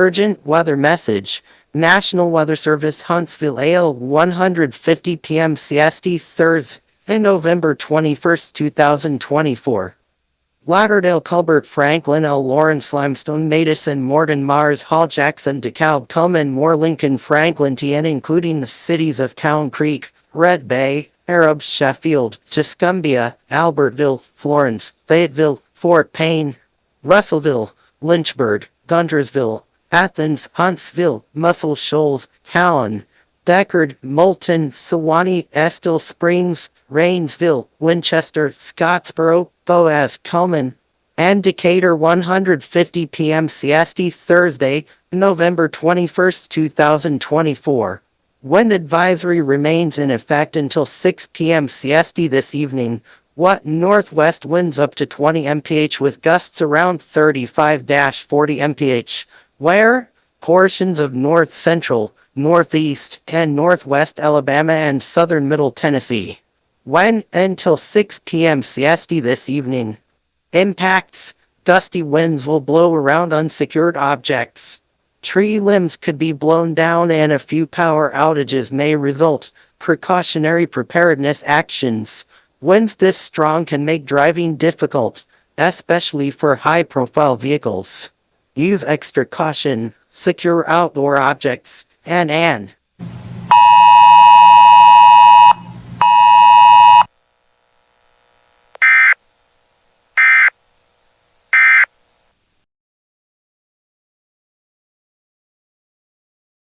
Urgent weather message. National Weather Service Huntsville AL-150 PM CST Thursday, November 21st, 2024. Lauderdale-Colbert-Franklin, AL-Lawrence-Limestone-Madison-Morgan, Mars, Hall, Jackson, DeKalb, Cullman, Moore, Lincoln, Franklin, TN, including the cities of Town Creek, Red Bay, Arab, Sheffield, Tuscumbia, Albertville, Florence, Fayetteville, Fort Payne, Russellville, Lynchburg, Guntersville, Athens, Huntsville, Muscle Shoals, Cowan, Decherd, Moulton, Sewanee, Estill Springs, Rainsville, Winchester, Scottsboro, Boaz, Cullman, and Decatur. 150 PM CST Thursday, November 21st, 2024. Wind advisory remains in effect until 6 p.m. CST this evening. Northwest winds up to 20 mph with gusts around 35-40 mph. Where? Portions of north central, northeast, and northwest Alabama and southern middle Tennessee. When? Until 6 p.m. CST this evening. Impacts. Gusty winds will blow around unsecured objects. Tree limbs could be blown down and a few power outages may result. Precautionary preparedness actions. Winds this strong can make driving difficult, especially for high-profile vehicles. Use extra caution, secure outdoor objects, and